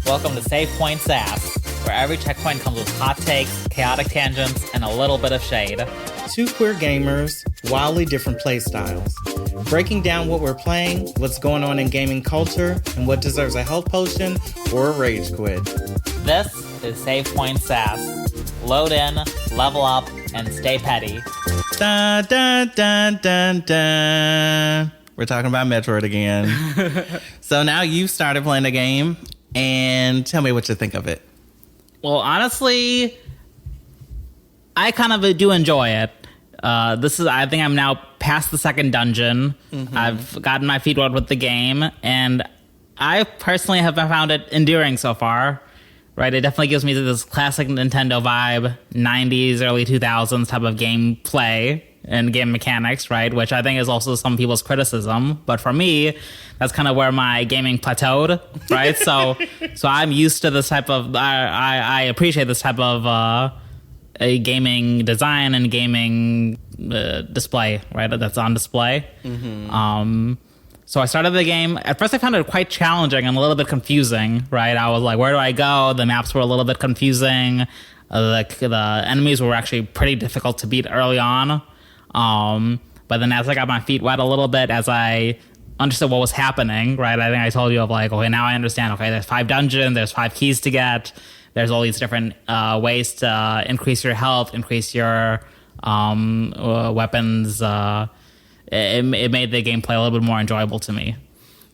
Welcome to Save Point Sass, where every checkpoint comes with hot takes, chaotic tangents, and a little bit of shade. Two queer gamers, wildly different play styles. Breaking down what we're playing, what's going on in gaming culture, and what deserves a health potion or a rage quit. This is Save Point Sass. Load in, level up, and stay petty. Dun, dun, dun, dun, dun. We're talking about Metroid again. So now you've started playing the game, and tell me what you think of it. Well, honestly, I kind of do enjoy it. I think I'm now past the second dungeon. Mm-hmm. I've gotten my feet wet with the game, and I personally have found it endearing so far. Right, it definitely gives me this classic Nintendo vibe, 90s, early 2000s type of gameplay and game mechanics, right? Which I think is also some people's criticism. But for me, that's kind of where my gaming plateaued, right? so I'm used to this type of, I appreciate this type of a gaming design and gaming display, right? That's on display. Mm-hmm. So I started the game. At first, I found it quite challenging and a little bit confusing, right? I was like, where do I go? The maps were a little bit confusing. The enemies were actually pretty difficult to beat early on. But then as I got my feet wet a little bit, as I understood what was happening, right? I think I told you of like, okay, now I understand. Okay, there's 5 dungeons. There's 5 keys to get. There's all these different ways to increase your health, increase your weapons. It made the gameplay a little bit more enjoyable to me.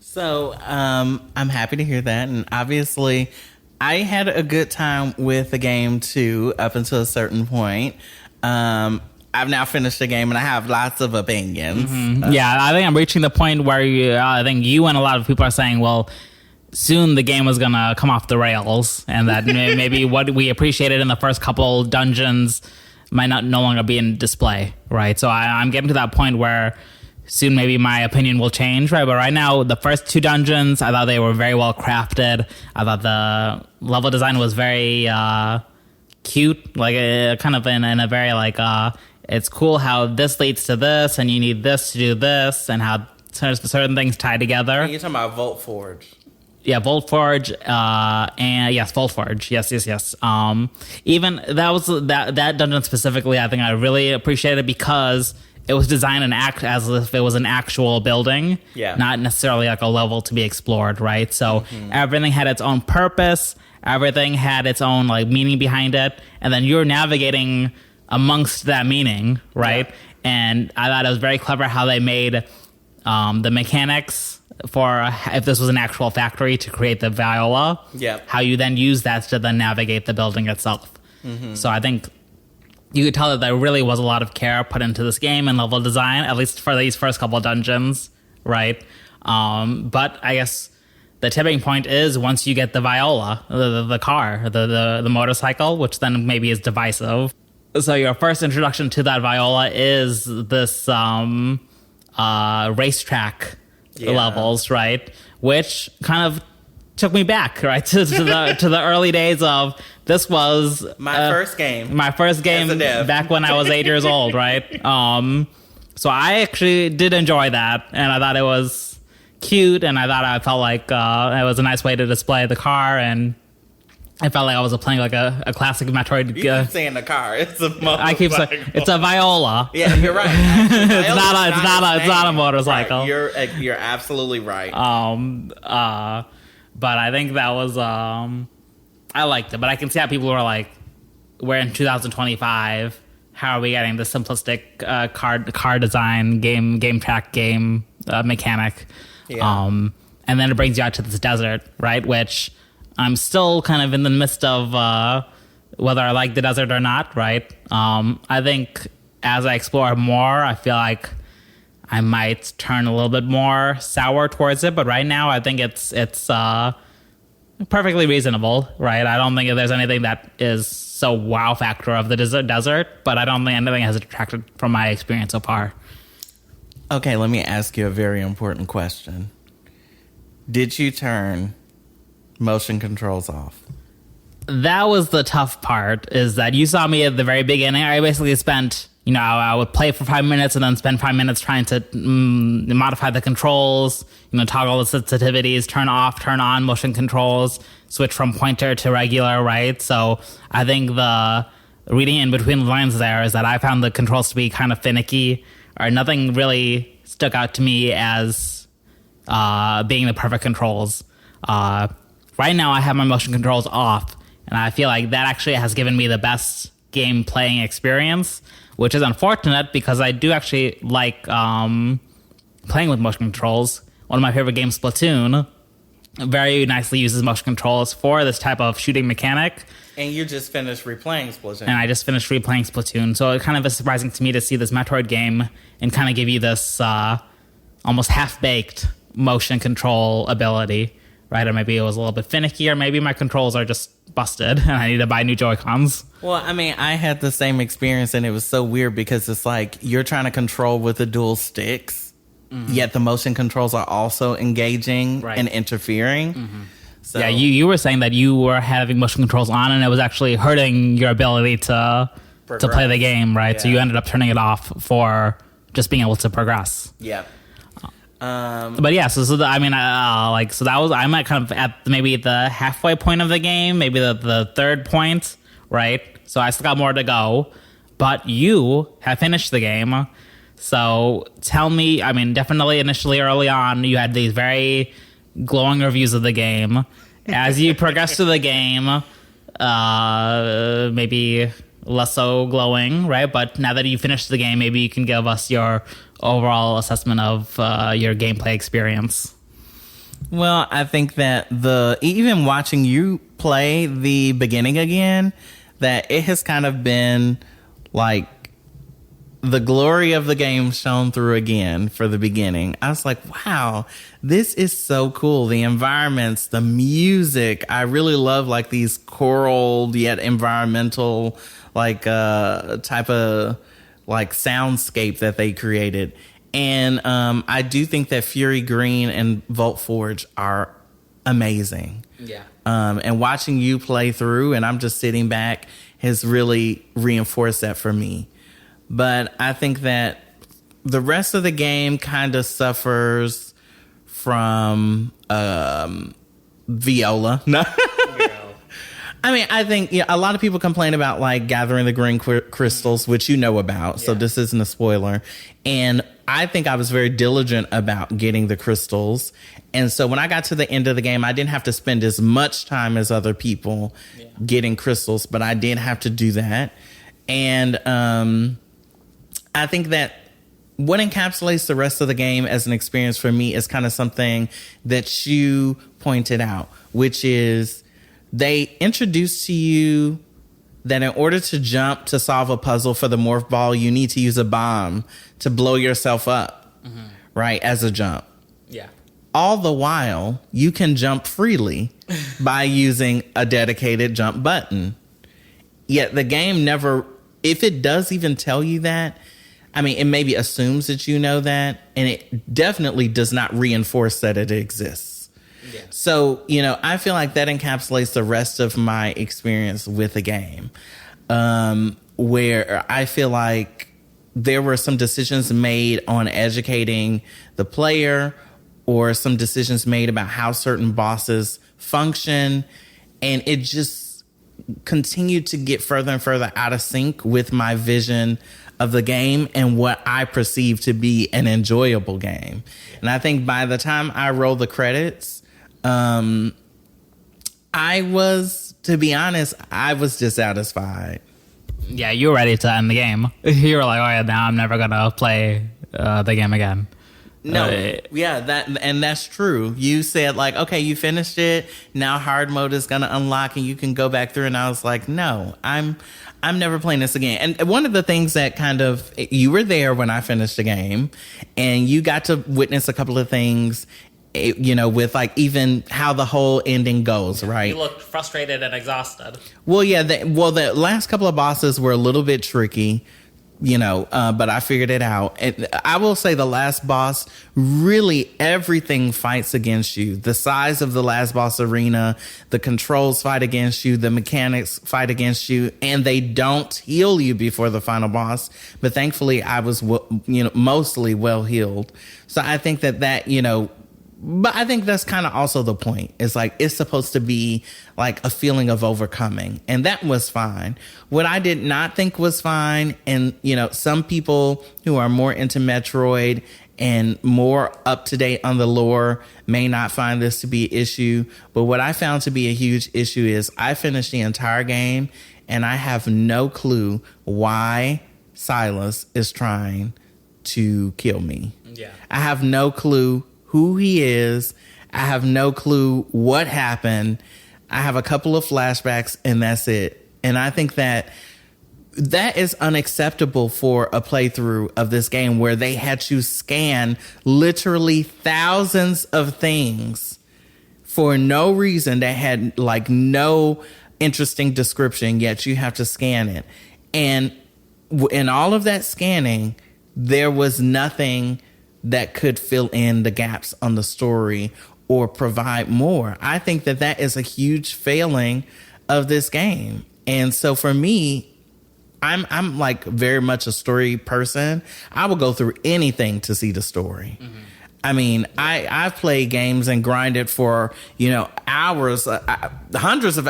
So I'm happy to hear that. And obviously, I had a good time with the game, too, up until a certain point. I've now finished the game, and I have lots of opinions. Mm-hmm. Yeah, I think I'm reaching the point where I think you and a lot of people are saying, well, soon the game was going to come off the rails, and that maybe what we appreciated in the first couple dungeons might no longer be in display, right? So I'm getting to that point where soon maybe my opinion will change, right? But right now, the first 2 dungeons, I thought they were very well crafted. I thought the level design was very cute, like kind of in a very like, it's cool how this leads to this, and you need this to do this, and how certain things tie together. You're talking about Volt Forge. Yeah, Volt Forge, and yes, Volt Forge, yes. Even that dungeon specifically, I think I really appreciated because it was designed and act as if it was an actual building, not necessarily like a level to be explored, right? So everything had its own purpose, everything had its own like meaning behind it, and then you're navigating amongst that meaning, right? Yeah. And I thought it was very clever how they made the mechanics for if this was an actual factory to create the viola, how you then use that to then navigate the building itself. Mm-hmm. So I think you could tell that there really was a lot of care put into this game and level design, at least for these first couple of dungeons, right? But I guess the tipping point is once you get the viola, the car, the motorcycle, which then maybe is divisive. So your first introduction to that viola is this racetrack levels, right? Which kind of took me back, right, to the early days of this was my first game back when I was 8 years old, right? So I actually did enjoy that, and I thought it was cute, and I felt like it was a nice way to display the car, and I felt like I was playing like a classic Metroid. You keep saying the car. It's a motorcycle. I keep saying it's a viola. Yeah, you're right. Actually, it's not a motorcycle. Right. You're absolutely right. But I think that was I liked it. But I can see how people were like, "We're in 2025. How are we getting the simplistic car design game track game mechanic?" Yeah. And then it brings you out to this desert, right? Which I'm still kind of in the midst of whether I like the desert or not, right? I think as I explore more, I feel like I might turn a little bit more sour towards it. But right now, I think it's perfectly reasonable, right? I don't think there's anything that is so wow factor of the desert, but I don't think anything has detracted from my experience so far. Okay, let me ask you a very important question. Did you turn motion controls off? That was the tough part, is that you saw me at the very beginning. I basically spent, I would play for 5 minutes and then spend 5 minutes trying to modify the controls, toggle the sensitivities, turn off, turn on motion controls, switch from pointer to regular, right? So I think the reading in between the lines there is that I found the controls to be kind of finicky, or nothing really stuck out to me as being the perfect controls. Right now I have my motion controls off, and I feel like that actually has given me the best game playing experience, which is unfortunate because I do actually like playing with motion controls. One of my favorite games, Splatoon, very nicely uses motion controls for this type of shooting mechanic. And you just finished replaying Splatoon. And I just finished replaying Splatoon. So it kind of is surprising to me to see this Metroid game and kind of give you this almost half-baked motion control ability, right? Or maybe it was a little bit finicky, or maybe my controls are just busted and I need to buy new Joy-Cons. Well, I mean, I had the same experience, and it was so weird because it's like you're trying to control with the dual sticks, yet the motion controls are also engaging and interfering. So, yeah, you were saying that you were having motion controls on, and it was actually hurting your ability to play the game, right? Yeah. So you ended up turning it off for just being able to progress. Yeah. But yeah, so that was, I'm at kind of at maybe the halfway point of the game, maybe the third point, right? So I still got more to go, but you have finished the game. So tell me, I mean, definitely initially early on, you had these very glowing reviews of the game. As you progress through the game, maybe less so glowing, right? But now that you finished the game, maybe you can give us your overall assessment of your gameplay experience. Well, I think that even watching you play the beginning again, that it has kind of been like the glory of the game shone through again for the beginning. I was like, wow, this is so cool. The environments, the music. I really love like these choral yet environmental like type of like soundscape that they created. And I do think that Fury Green and Volt Forge are amazing. Yeah. And watching you play through and I'm just sitting back has really reinforced that for me. But I think that the rest of the game kind of suffers from Viola. No. I mean, I think a lot of people complain about like gathering the green crystals, which you know about. So this isn't a spoiler. And I think I was very diligent about getting the crystals. And so when I got to the end of the game, I didn't have to spend as much time as other people getting crystals, but I did have to do that. And I think that what encapsulates the rest of the game as an experience for me is kind of something that you pointed out, which is they introduce to you that in order to jump to solve a puzzle for the morph ball, you need to use a bomb to blow yourself up, right, as a jump. Yeah. All the while, you can jump freely by using a dedicated jump button. Yet the game never, if it does even tell you that, I mean, it maybe assumes that you know that, and it definitely does not reinforce that it exists. Yeah. So, I feel like that encapsulates the rest of my experience with the game, where I feel like there were some decisions made on educating the player or some decisions made about how certain bosses function, and it just continued to get further and further out of sync with my vision of the game and what I perceive to be an enjoyable game. And I think by the time I roll the credits, I was, to be honest, I was dissatisfied. Yeah, you were ready to end the game. You were like, oh yeah, now I'm never going to play the game again. No, that's true. You said like, okay, you finished it. Now hard mode is going to unlock and you can go back through. And I was like, no, I'm never playing this again. And one of the things that kind of, you were there when I finished the game and you got to witness a couple of things, with like even how the whole ending goes, right? You looked frustrated and exhausted. Well, yeah. The last couple of bosses were a little bit tricky. but I figured it out. And I will say the last boss, really everything fights against you. The size of the last boss arena, the controls fight against you, the mechanics fight against you, and they don't heal you before the final boss. But thankfully I was, mostly well healed. So I think that, but I think that's kind of also the point. It's like, it's supposed to be like a feeling of overcoming. And that was fine. What I did not think was fine, and, some people who are more into Metroid and more up to date on the lore may not find this to be an issue. But what I found to be a huge issue is I finished the entire game and I have no clue why Silas is trying to kill me. Yeah. I have no clue who he is. I have no clue what happened. I have a couple of flashbacks and that's it. And I think that is unacceptable for a playthrough of this game where they had to scan literally thousands of things for no reason that had like no interesting description, yet you have to scan it. And in all of that scanning, there was nothing that could fill in the gaps on the story or provide more. I think that is a huge failing of this game. And so for me, I'm like very much a story person. I will go through anything to see the story. Mm-hmm. I mean, I've played games and grinded for, hours, hundreds of,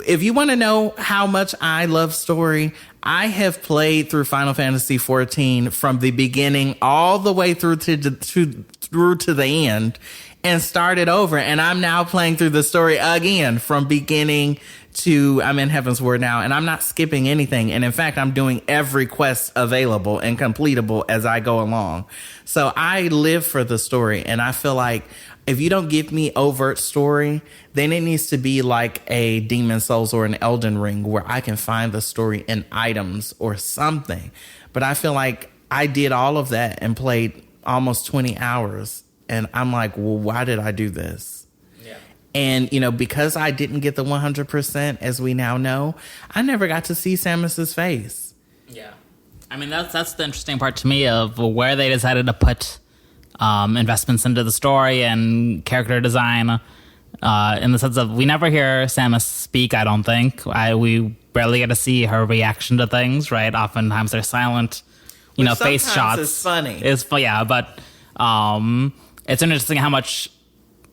if you want to know how much I love story, I have played through Final Fantasy XIV from the beginning all the way through to the end and started over. And I'm now playing through the story again from beginning to I'm in Heaven's Word now. And I'm not skipping anything. And in fact, I'm doing every quest available and completable as I go along. So I live for the story. And I feel like if you don't give me overt story, then it needs to be like a Demon Souls or an Elden Ring where I can find the story in items or something. But I feel like I did all of that and played almost 20 hours. And I'm like, well, why did I do this? Yeah. And, because I didn't get the 100%, as we now know, I never got to see Samus's face. Yeah. I mean, that's the interesting part to me of where they decided to put investments into the story and character design, in the sense of we never hear Samus speak, I don't think. We barely get to see her reaction to things, right? Oftentimes they're silent, face shots. It's funny. But it's interesting how much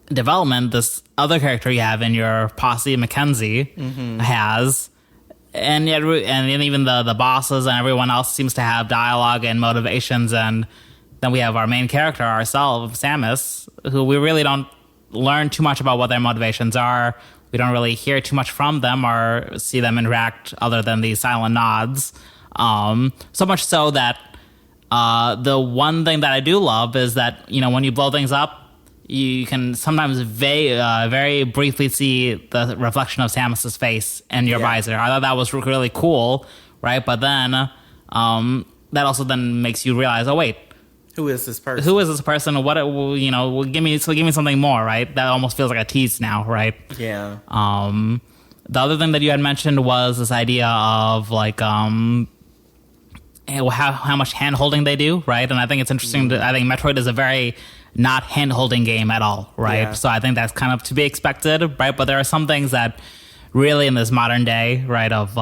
development this other character you have in your posse, Mackenzie, has. And yet, and even the bosses and everyone else seems to have dialogue and motivations. And then we have our main character ourselves, Samus, who we really don't learn too much about what their motivations are. We don't really hear too much from them or see them interact other than these silent nods. So much so that the one thing that I do love is that, when you blow things up, you can sometimes very briefly see the reflection of Samus's face in your visor. I thought that was really cool, right? But then that also then makes you realize, oh, wait. Who is this person? What, give me something more, right? That almost feels like a tease now, right? Yeah. The other thing that you had mentioned was this idea of like, how much hand-holding they do, right? And I think it's interesting. I think Metroid is a very not hand-holding game at all, right? Yeah. So I think that's kind of to be expected, right? But there are some things that really in this modern day, right, of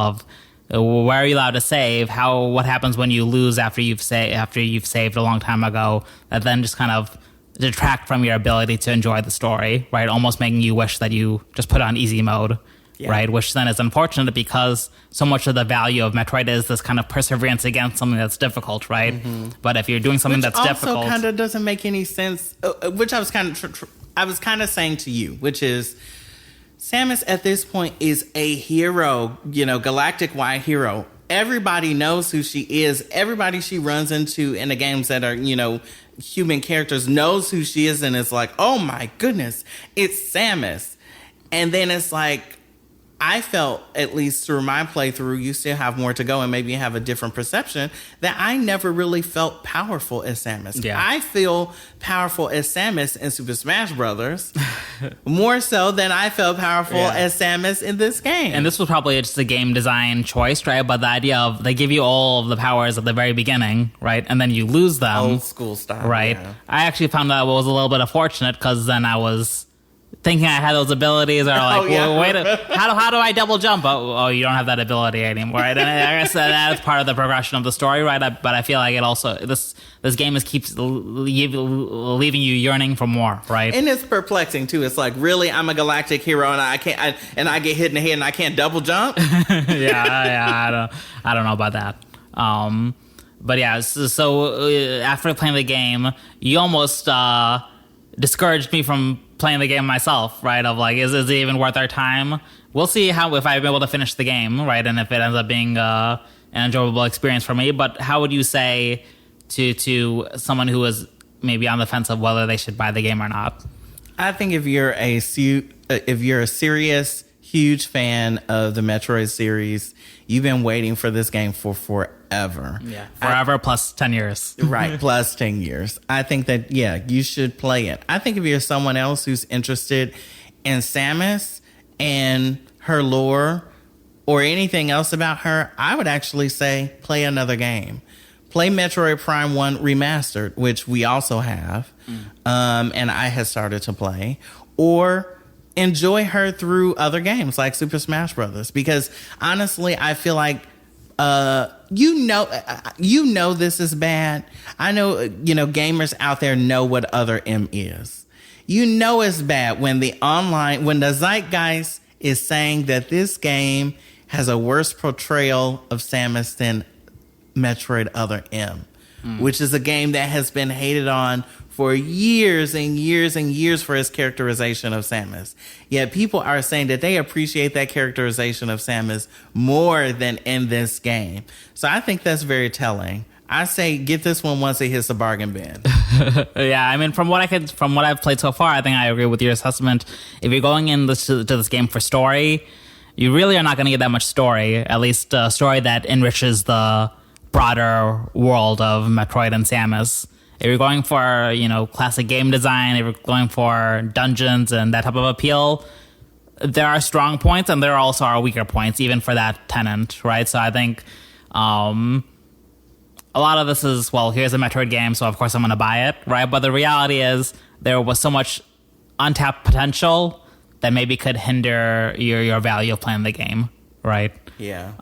where are you allowed to save? What happens when you lose after you've saved a long time ago? That then just kind of detract from your ability to enjoy the story, right? Almost making you wish that you just put on easy mode, right? Which then is unfortunate because so much of the value of Metroid is this kind of perseverance against something that's difficult, right? Mm-hmm. But if you're doing something that's difficult, also kind of doesn't make any sense. Which I was kind of saying to you, which is, Samus at this point is a hero, galactic-wide hero. Everybody knows who she is. Everybody she runs into in the games that are, human characters knows who she is, and it's like, oh my goodness, it's Samus. And then it's like, I felt, at least through my playthrough, you still have more to go and maybe you have a different perception, that I never really felt powerful as Samus. Yeah. I feel powerful as Samus in Super Smash Brothers more so than I felt powerful as Samus in this game. And this was probably just a game design choice, right? But the idea of they give you all of the powers at the very beginning, right? And then you lose them. Old school style. Right. Yeah. I actually found that was a little bit unfortunate because then I was thinking I had those abilities, or like, well, wait, how do I double jump? Oh, you don't have that ability anymore, right? And I guess that's part of the progression of the story, right? But I feel like it also this game keeps leaving you yearning for more, right? And it's perplexing too. It's like, really, I'm a galactic hero and I get hit in the head and I can't double jump. yeah, I don't know about that. But yeah, so after playing the game, you almost discouraged me from playing the game myself, right? Of like, is it even worth our time? We'll see if I'm able to finish the game, right? And if it ends up being an enjoyable experience for me. But how would you say to someone who is maybe on the fence of whether they should buy the game or not? I think if you're a serious, huge fan of the Metroid series, you've been waiting for this game for forever. Yeah, forever plus 10 years. Right, plus 10 years. I think that, you should play it. I think if you're someone else who's interested in Samus and her lore or anything else about her, I would actually say play another game. Play Metroid Prime 1 Remastered, which we also have, and I had started to play. Or enjoy her through other games like Super Smash Brothers, because honestly, I feel like you know this is bad. I know gamers out there know what Other M is. You know it's bad when the zeitgeist is saying that this game has a worse portrayal of Samus than Metroid Other M, which is a game that has been hated on for years and years and years for his characterization of Samus. Yet people are saying that they appreciate that characterization of Samus more than in this game. So I think that's very telling. I say get this one once it hits the bargain bin. Yeah, I mean, from what I've played so far, I think I agree with your assessment. If you're going in to this game for story, you really are not going to get that much story, at least a story that enriches the broader world of Metroid and Samus. If you're going for, classic game design, if you're going for dungeons and that type of appeal, there are strong points and there also are weaker points, even for that tenant, right? So I think a lot of this is, well, here's a Metroid game, so of course I'm going to buy it, right? But the reality is there was so much untapped potential that maybe could hinder your value of playing the game, right? Yeah.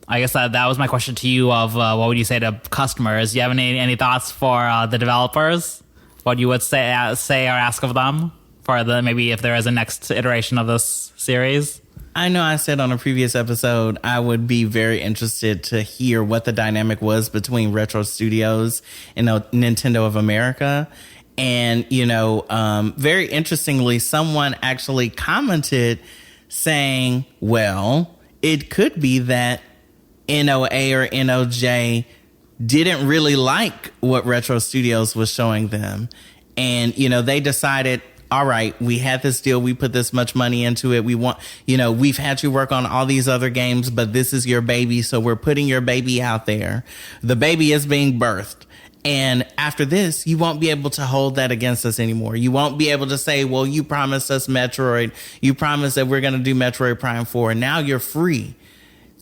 I guess that was my question to you of what would you say to customers? Do you have any thoughts for the developers? What you would say or ask of them for maybe if there is a next iteration of this series? I know I said on a previous episode I would be very interested to hear what the dynamic was between Retro Studios and Nintendo of America. And, very interestingly, someone actually commented saying, well, it could be that NOA or NOJ didn't really like what Retro Studios was showing them. And, they decided, all right, we had this deal. We put this much money into it. We want, we've had you work on all these other games, but this is your baby. So we're putting your baby out there. The baby is being birthed. And after this, you won't be able to hold that against us anymore. You won't be able to say, well, you promised us Metroid. You promised that we're going to do Metroid Prime 4. Now you're free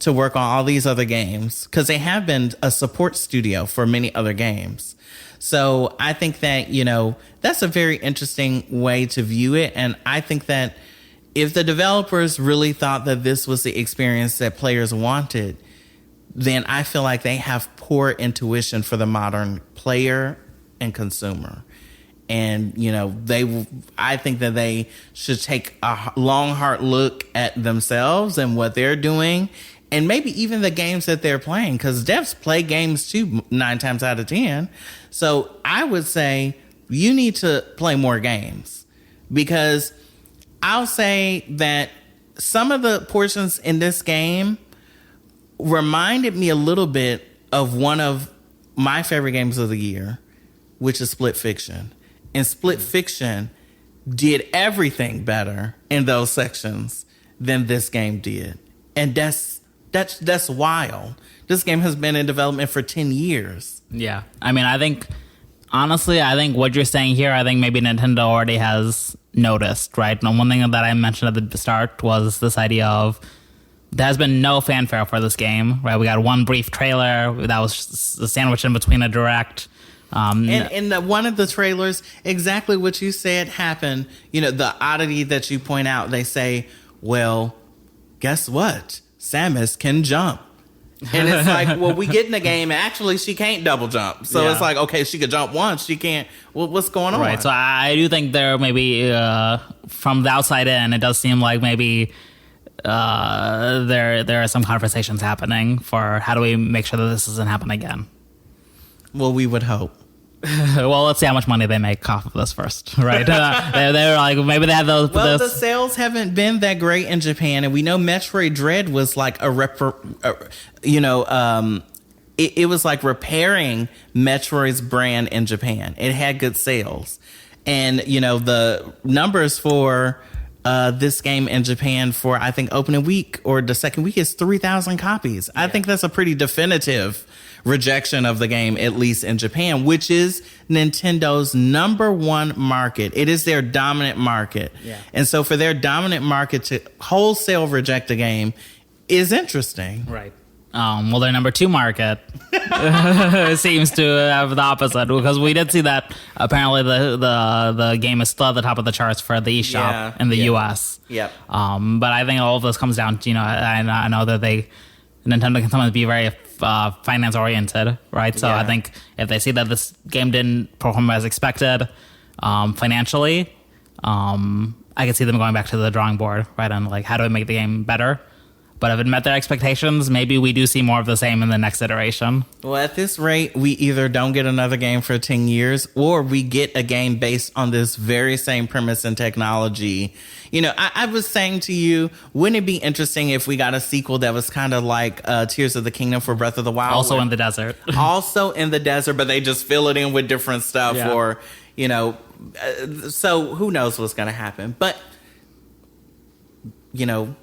to work on all these other games, because they have been a support studio for many other games. So I think that, that's a very interesting way to view it. And I think that if the developers really thought that this was the experience that players wanted, then I feel like they have poor intuition for the modern player and consumer. And, I think that they should take a long, hard look at themselves and what they're doing, and maybe even the games that they're playing, because devs play games too 9 times out of 10. So I would say you need to play more games, because I'll say that some of the portions in this game reminded me a little bit of one of my favorite games of the year, which is Split Fiction. And Split Fiction did everything better in those sections than this game did. And that's wild. This game has been in development for 10 years. Yeah. I mean, honestly, I think what you're saying here, I think maybe Nintendo already has noticed, right? And one thing that I mentioned at the start was this idea of there has been no fanfare for this game, right? We got one brief trailer that was sandwiched in between a direct. And in one of the trailers, exactly what you said happened. You know, the oddity that you point out, they say, well, guess what? Samus can jump. And it's like, well, we get in the game, and actually she can't double jump. So it's like, okay, she could jump once, she can't. Well, what's going on? Right, so I do think there maybe, from the outside in, it does seem like maybe there are some conversations happening for how do we make sure that this doesn't happen again. Well, we would hope. Well, let's see how much money they make off of this first, right? They're like, maybe they have those. Well, the sales haven't been that great in Japan, and we know Metroid Dread was like it was like repairing Metroid's brand in Japan. It had good sales, and you know the numbers for this game in Japan for I think opening week or the second week is 3,000 copies. I think that's a pretty definitive rejection of the game, at least in Japan, which is Nintendo's number one market. It is their dominant market. Yeah. And so for their dominant market to wholesale reject a game is interesting. Right. Well, their number two market seems to have the opposite, because we did see that apparently the game is still at the top of the charts for the eShop in the US. Yep. But I think all of this comes down to, I know that Nintendo can sometimes be very finance oriented, right? So I think if they see that this game didn't perform as expected financially, I could see them going back to the drawing board, right? And like, how do we make the game better? But if it met their expectations, maybe we do see more of the same in the next iteration. Well, at this rate, we either don't get another game for 10 years or we get a game based on this very same premise and technology. You know, I was saying to you, wouldn't it be interesting if we got a sequel that was kind of like Tears of the Kingdom for Breath of the Wild? Also in the desert. Also in the desert, but they just fill it in with different stuff or, you know, so who knows what's going to happen. But, you know,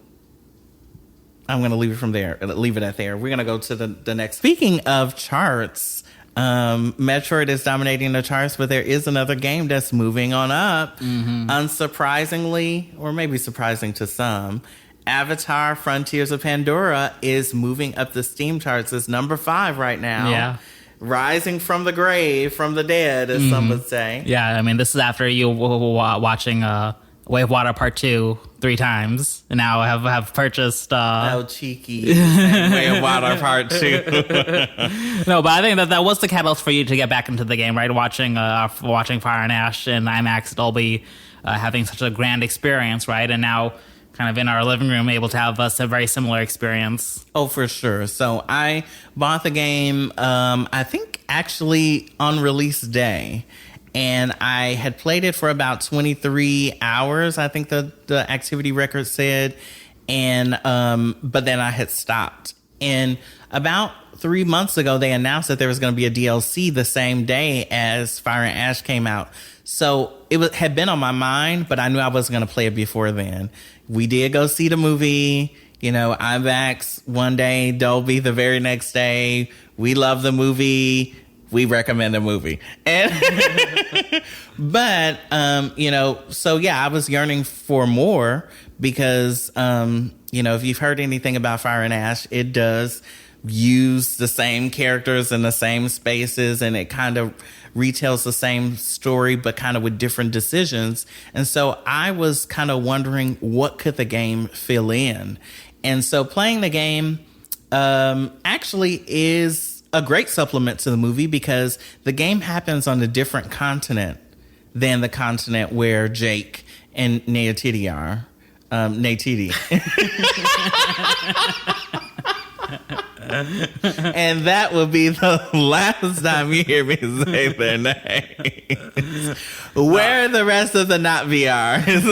I'm going to leave it at there. We're going to go to the next. Speaking of charts, Metroid is dominating the charts, but there is another game that's moving on up. Mm-hmm. Unsurprisingly, or maybe surprising to some, Avatar Frontiers of Pandora is moving up the Steam charts. It's number 5 right now. Yeah. Rising from the grave, from the dead, as some would say. Yeah, I mean, this is after you watching Wave Water Part 2 3 times, and now have purchased oh, cheeky Wave Water Part 2. No, but I think that was the catalyst for you to get back into the game, right? Watching Fire and Ash in IMAX Dolby, having such a grand experience, right? And now kind of in our living room able to have a very similar experience. Oh, for sure. So I bought the game I think actually on release day. And I had played it for about 23 hours, I think the activity record said. And but then I had stopped. And about 3 months ago, they announced that there was going to be a DLC the same day as Fire and Ash came out. So it had been on my mind, but I knew I wasn't going to play it before then. We did go see the movie, you know, IMAX one day, Dolby the very next day. We love the movie. We recommend the movie. And but, you know, so yeah, I was yearning for more because, you know, if you've heard anything about Fire and Ash, it does use the same characters in the same spaces, and it kind of retells the same story, but kind of with different decisions. And so I was kind of wondering, what could the game fill in? And so playing the game actually is a great supplement to the movie, because the game happens on a different continent than the continent where Jake and Neytiri are. Neytiri. And that will be the last time you hear me say their names. Where are the rest of the not VRs?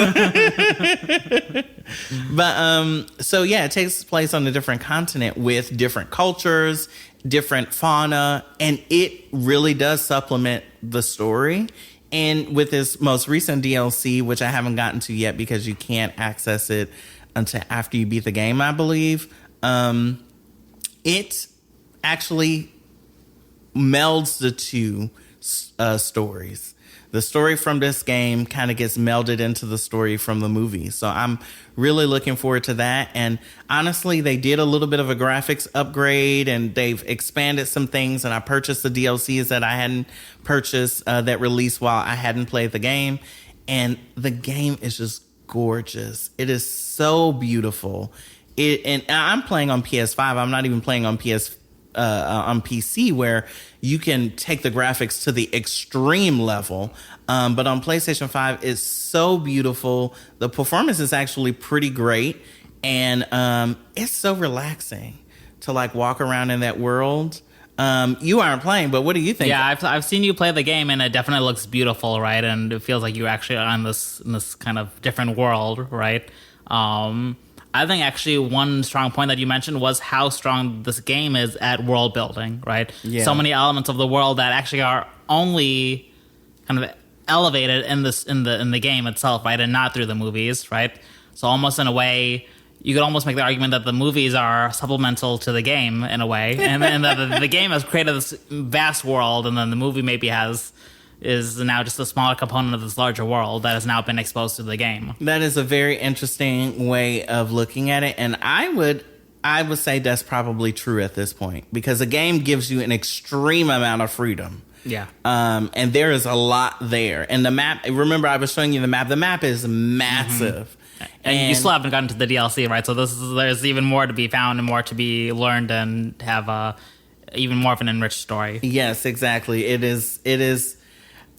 But so yeah, it takes place on a different continent with different cultures, different fauna, and it really does supplement the story. And with this most recent DLC, which I haven't gotten to yet because you can't access it until after you beat the game, I believe. It actually melds the two stories. The story from this game kind of gets melded into the story from the movie. So I'm really looking forward to that. And honestly, they did a little bit of a graphics upgrade and they've expanded some things. And I purchased the DLCs that I hadn't purchased that released while I hadn't played the game. And the game is just gorgeous. It is so beautiful. And I'm playing on PS5. I'm not even playing on on PC, where you can take the graphics to the extreme level. But on PlayStation 5, it's so beautiful. The performance is actually pretty great. And it's so relaxing to like walk around in that world. You aren't playing, but what do you think? Yeah, I've seen you play the game, and it definitely looks beautiful, right? And it feels like you're actually on this kind of different world, right? I think actually one strong point that you mentioned was how strong this game is at world building, right? Yeah. So many elements of the world that actually are only kind of elevated in the game itself, right? And not through the movies, right? So almost in a way, you could almost make the argument that the movies are supplemental to the game in a way, and that the game has created this vast world, and then the movie maybe is now just a smaller component of this larger world that has now been exposed to the game. That is a very interesting way of looking at it, and I would say that's probably true at this point, because a game gives you an extreme amount of freedom. Yeah. And there is a lot there. And the map, remember I was showing you the map. The map is massive. Mm-hmm. And you still haven't gotten to the DLC, right? So there's even more to be found and more to be learned and have even more of an enriched story. Yes, exactly. It is.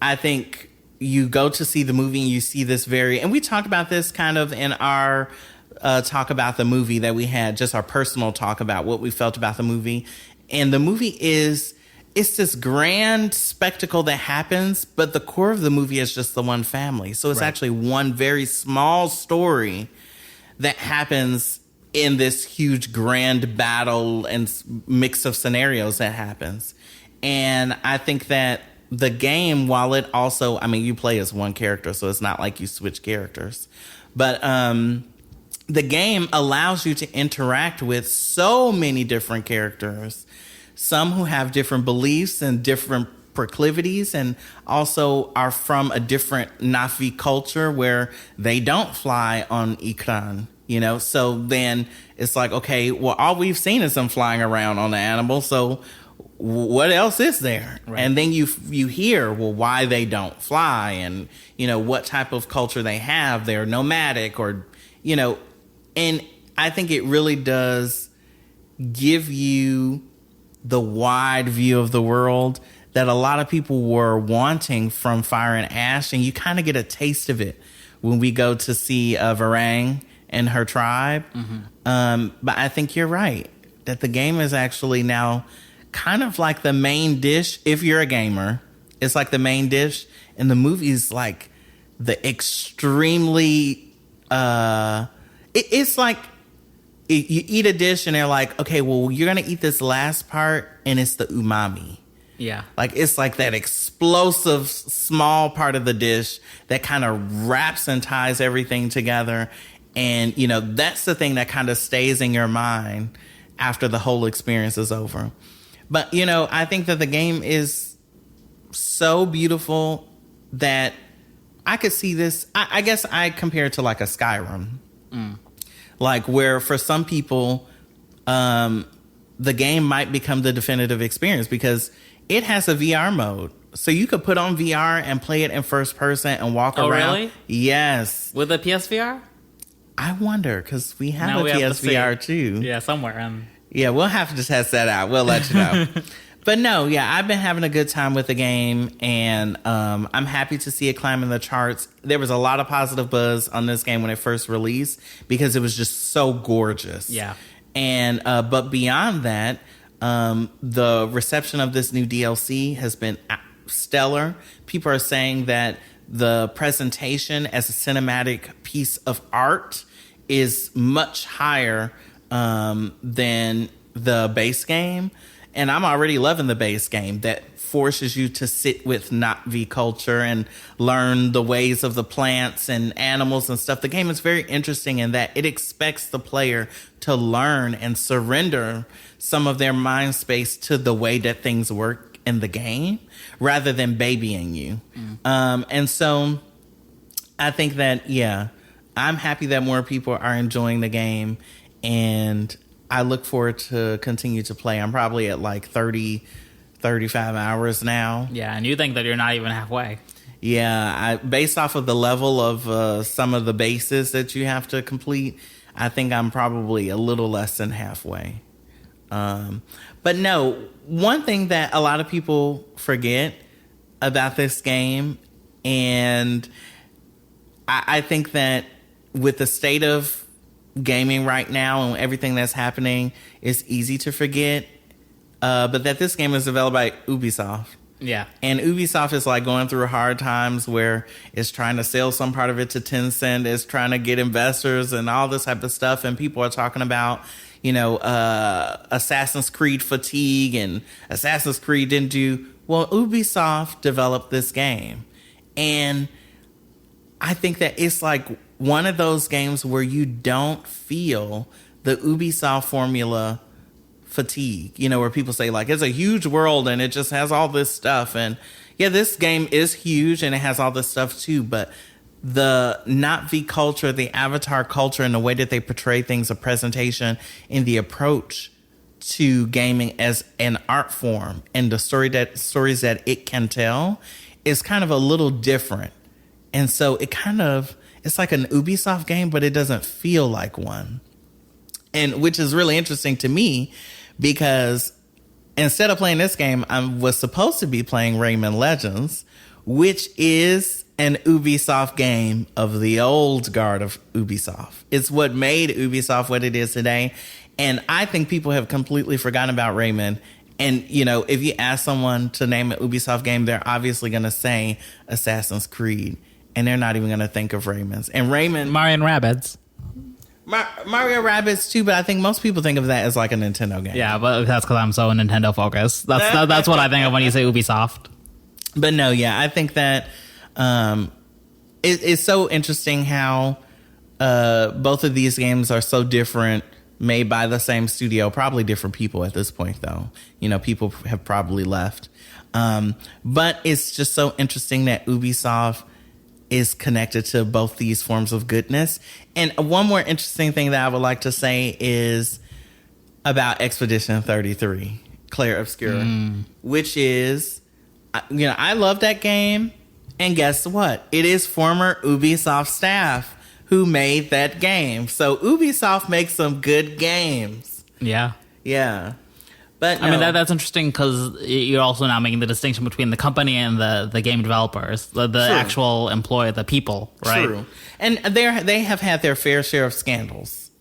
I think you go to see the movie and you see this and we talked about this kind of in our talk about the movie that we had, just our personal talk about what we felt about the movie. And the movie it's this grand spectacle that happens, but the core of the movie is just the one family. So it's actually one very small story that happens in this huge grand battle and mix of scenarios that happens. And I think that the game, while it also, I mean, you play as one character, so it's not like you switch characters. But the game allows you to interact with so many different characters, some who have different beliefs and different proclivities, and also are from a different Nafi culture where they don't fly on Ikran, you know? So then it's like, okay, well, all we've seen is them flying around on the animal, so what else is there? Right. And then you hear, well, why they don't fly, and, you know, what type of culture they have. They're nomadic, or, you know, and I think it really does give you the wide view of the world that a lot of people were wanting from Fire and Ash, and you kind of get a taste of it when we go to see Varang and her tribe. Mm-hmm. But I think you're right, that the game is actually now kind of like the main dish. If you're a gamer, it's like the main dish, and the movie's like the extremely it's like you eat a dish and they're like, okay, well, you're gonna eat this last part, and it's the umami. Yeah. Like, it's like that explosive small part of the dish that kind of wraps and ties everything together. And, you know, that's the thing that kind of stays in your mind after the whole experience is over. But, you know, I think that the game is so beautiful that I could see this. I guess I compare it to like a Skyrim. Like, where for some people, the game might become the definitive experience because it has a VR mode. So you could put on VR and play it in first person and walk around. Oh, really? Yes. With a PSVR? I wonder, because we have a PSVR too. Yeah, somewhere. Yeah, we'll have to test that out. We'll let you know. But no, yeah, I've been having a good time with the game, and I'm happy to see it climbing the charts. There was a lot of positive buzz on this game when it first released because it was just so gorgeous. Yeah. And but beyond that, the reception of this new DLC has been stellar. People are saying that the presentation as a cinematic piece of art is much higher than the base game. And I'm already loving the base game that forces you to sit with Na'vi culture and learn the ways of the plants and animals and stuff. The game is very interesting in that it expects the player to learn and surrender some of their mind space to the way that things work in the game rather than babying you. And so I think that, yeah, I'm happy that more people are enjoying the game, and I look forward to continue to play. I'm probably at like 30, 35 hours now. Yeah, and you think that you're not even halfway. Yeah, based off of the level of some of the bases that you have to complete, I think I'm probably a little less than halfway. But no, one thing that a lot of people forget about this game, and I think that with the state of gaming right now and everything that's happening, it's easy to forget. But that this game is developed by Ubisoft. Yeah. And Ubisoft is like going through hard times where it's trying to sell some part of it to Tencent, it's trying to get investors and all this type of stuff. And people are talking about, you know, Assassin's Creed fatigue, and Assassin's Creed didn't do well. Ubisoft developed this game, and I think that it's like one of those games where you don't feel the Ubisoft formula fatigue, you know, where people say like it's a huge world and it just has all this stuff. And yeah, this game is huge and it has all this stuff too, but the Na'vi culture, the Avatar culture, and the way that they portray things, the presentation and the approach to gaming as an art form and the stories that it can tell is kind of a little different. And so it's like an Ubisoft game, but it doesn't feel like one. And which is really interesting to me, because instead of playing this game, I was supposed to be playing Rayman Legends, which is an Ubisoft game of the old guard of Ubisoft. It's what made Ubisoft what it is today. And I think people have completely forgotten about Rayman. And, you know, if you ask someone to name an Ubisoft game, they're obviously going to say Assassin's Creed. And they're not even going to think of Rayman's. And Rayman... Mario and Rabbids. Mario Rabbids too, but I think most people think of that as like a Nintendo game. Yeah, but that's because I'm so Nintendo focused. That's what I think of when you say Ubisoft. But no, yeah, I think that it's so interesting how both of these games are so different, made by the same studio. Probably different people at this point, though. You know, people have probably left. But it's just so interesting that Ubisoft is connected to both these forms of goodness. And one more interesting thing that I would like to say is about Expedition 33, Claire Obscura, which is, you know, I love that game. And guess what? It is former Ubisoft staff who made that game. So Ubisoft makes some good games. Yeah. Yeah. But no. I mean, that's interesting because you're also now making the distinction between the company and the game developers, the actual employee, the people, right? True. And they have had their fair share of scandals.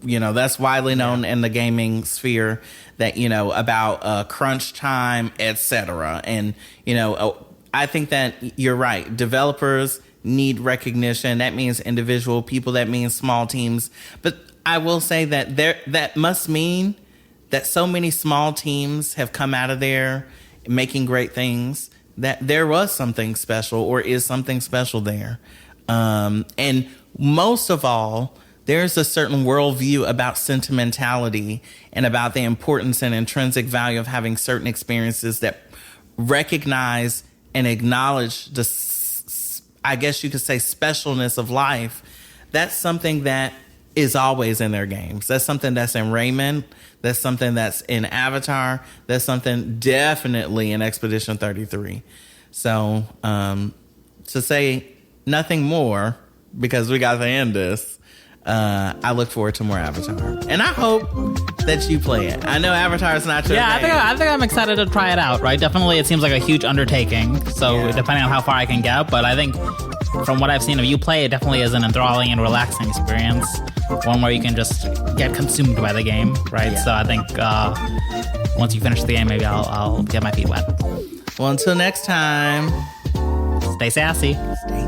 You know, that's widely known in the gaming sphere, that, you know, about crunch time, etc. And, you know, I think that you're right. Developers need recognition. That means individual people. That means small teams. But I will say that that must mean that so many small teams have come out of there making great things, that there was something special or is something special there. And most of all, there's a certain worldview about sentimentality and about the importance and intrinsic value of having certain experiences that recognize and acknowledge the, I guess you could say, specialness of life. That's something that is always in their games. That's something that's in Rayman. That's something that's in Avatar. That's something definitely in Expedition 33. So, to say nothing more, because we got to end this, I look forward to more Avatar. And I hope that you play it. I know Avatar is not your Yeah, thing. I think I'm excited to try it out, right? Definitely, it seems like a huge undertaking. So, depending on how far I can get. But I think from what I've seen of you play, it definitely is an enthralling and relaxing experience. One where you can just get consumed by the game, right? Yeah. So I think once you finish the game, maybe I'll get my feet wet. Well, until next time, stay sassy. Stay